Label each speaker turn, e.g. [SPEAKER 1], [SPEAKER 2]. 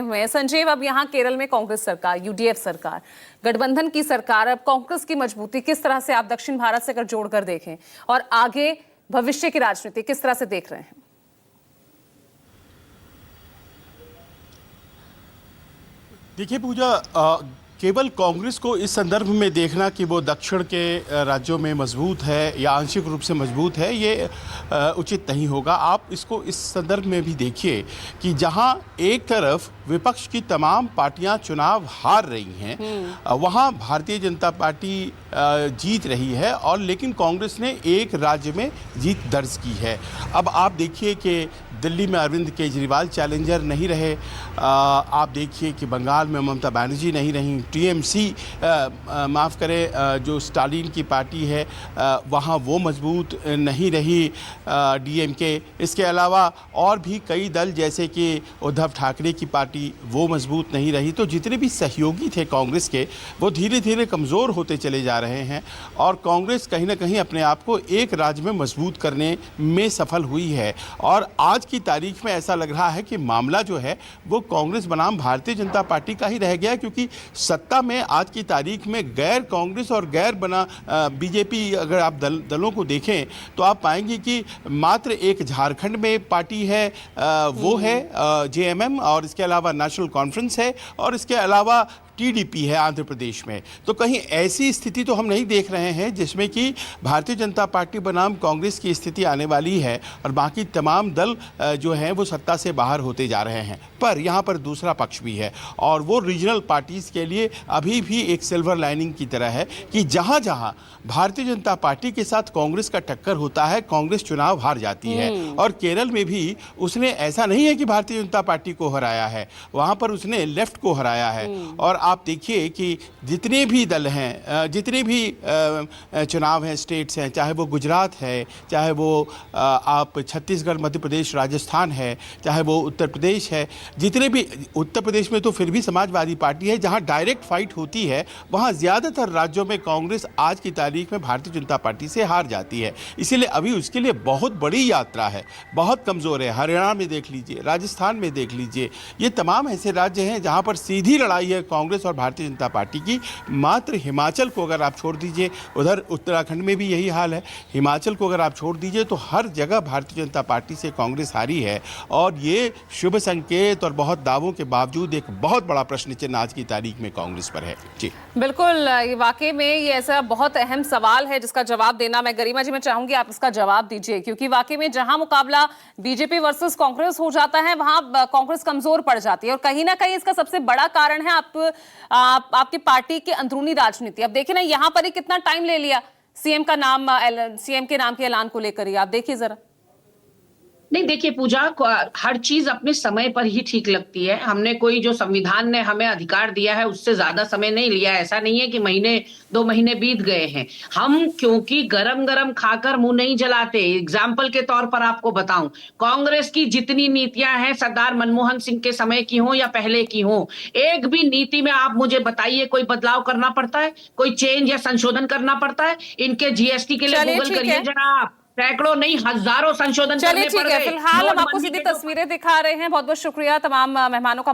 [SPEAKER 1] हुए संजीव, अब यहाँ केरल में कांग्रेस सरकार, यूडीएफ सरकार, गठबंधन की सरकार, अब कांग्रेस की मजबूती किस तरह से आप दक्षिण भारत से अगर जोड़कर देखें और आगे भविष्य की राजनीति किस तरह से देख रहे हैं?
[SPEAKER 2] देखिए पूजा, केवल कांग्रेस को इस संदर्भ में देखना कि वो दक्षिण के राज्यों में मजबूत है या आंशिक रूप से मजबूत है, ये उचित नहीं होगा। आप इसको इस संदर्भ में भी देखिए कि जहां एक तरफ विपक्ष की तमाम पार्टियां चुनाव हार रही हैं, वहां भारतीय जनता पार्टी जीत रही है, और लेकिन कांग्रेस ने एक राज्य में जीत दर्ज की है। अब आप देखिए कि दिल्ली में अरविंद केजरीवाल चैलेंजर नहीं रहे, आप देखिए कि बंगाल में ममता बनर्जी नहीं रही, टीएमसी माफ़ करें जो स्टालिन की पार्टी है वहाँ वो मजबूत नहीं रही, डीएमके, इसके अलावा और भी कई दल जैसे कि उद्धव ठाकरे की पार्टी वो मजबूत नहीं रही। तो जितने भी सहयोगी थे कांग्रेस के वो धीरे धीरे कमज़ोर होते चले जा रहे हैं, और कांग्रेस कहीं ना कहीं अपने आप को एक राज्य में मजबूत करने में सफल हुई है। और आज की तारीख में ऐसा लग रहा है कि मामला जो है वो कांग्रेस बनाम भारतीय जनता पार्टी का ही रह गया, क्योंकि सत्ता में आज की तारीख में गैर कांग्रेस और गैर बना बीजेपी अगर आप दलों को देखें तो आप पाएंगे कि मात्र एक झारखंड में पार्टी है, वो है जेएमएम, और इसके अलावा नेशनल कॉन्फ्रेंस है, और इसके अलावा टीडीपी है आंध्र प्रदेश में। तो कहीं ऐसी स्थिति तो हम नहीं देख रहे हैं जिसमें कि भारतीय जनता पार्टी बनाम कांग्रेस की स्थिति आने वाली है और बाकी तमाम दल जो हैं वो सत्ता से बाहर होते जा रहे हैं। पर यहाँ पर दूसरा पक्ष भी है, और वो रीजनल पार्टीज़ के लिए अभी भी एक सिल्वर लाइनिंग की तरह है कि जहाँ जहाँ भारतीय जनता पार्टी के साथ कांग्रेस का टक्कर होता है, कांग्रेस चुनाव हार जाती है। और केरल में भी उसने, ऐसा नहीं है कि भारतीय जनता पार्टी को हराया है, वहाँ पर उसने लेफ्ट को हराया है। और आप देखिए कि जितने भी दल हैं, जितने भी चुनाव हैं, स्टेट्स हैं, चाहे वो गुजरात है, चाहे वो आप छत्तीसगढ़, मध्य प्रदेश, राजस्थान है, चाहे वो उत्तर प्रदेश है, जितने भी, उत्तर प्रदेश में तो फिर भी समाजवादी पार्टी है, जहां डायरेक्ट फाइट होती है वहां ज़्यादातर राज्यों में कांग्रेस आज की तारीख में भारतीय जनता पार्टी से हार जाती है। इसीलिए अभी उसके लिए बहुत बड़ी यात्रा है, बहुत कमज़ोर है। हरियाणा में देख लीजिए, राजस्थान में देख लीजिए, ये तमाम ऐसे राज्य हैं जहाँ पर सीधी लड़ाई है कांग्रेस और भारतीय जनता पार्टी की। मात्र हिमाचल को अगर आप छोड़ दीजिए, उधर उत्तराखंड में भी यही हाल है, हिमाचल को अगर आप छोड़ दीजिए तो हर जगह भारतीय जनता पार्टी से कांग्रेस हारी है। और ये शुभ संकेत और बहुत दावों के बावजूद एक बहुत बड़ा प्रश्न चिन्ह आज की तारीख में कांग्रेस पर है। जी
[SPEAKER 1] बिल्कुल, वाकई में ये ऐसा बहुत अहम सवाल है जिसका जवाब देना, मैं गरिमा जी मैं चाहूंगी आप इसका जवाब दीजिए, क्योंकि वाकई में जहां मुकाबला बीजेपी वर्सेस कांग्रेस हो जाता है वहां कांग्रेस कमजोर पड़ जाती है, और कहीं ना कहीं इसका सबसे बड़ा कारण है आपकी पार्टी की अंदरूनी राजनीति। अब देखिए ना, यहां पर ही कितना टाइम ले लिया सीएम के नाम के ऐलान को लेकर ही, आप देखिए जरा।
[SPEAKER 3] नहीं, देखिए पूजा, हर चीज अपने समय पर ही ठीक लगती है। हमने कोई, जो संविधान ने हमें अधिकार दिया है उससे ज्यादा समय नहीं लिया। ऐसा नहीं है कि महीने 2 महीने बीत गए हैं। हम क्योंकि गरम गरम खाकर मुंह नहीं जलाते। एग्जाम्पल के तौर पर आपको बताऊं, कांग्रेस की जितनी नीतियां हैं सरदार मनमोहन सिंह के समय की हो या पहले की हो, एक भी नीति में आप मुझे बताइए कोई बदलाव करना पड़ता है, कोई चेंज या संशोधन करना पड़ता है? इनके जीएसटी के लिए गूगल करिए जरा आप, सैकड़ों नहीं हजारों संशोधन करने पड़ गए।
[SPEAKER 1] फिलहाल हम आपको सीधी तस्वीरें दिखा रहे हैं। बहुत बहुत शुक्रिया तमाम मेहमानों का।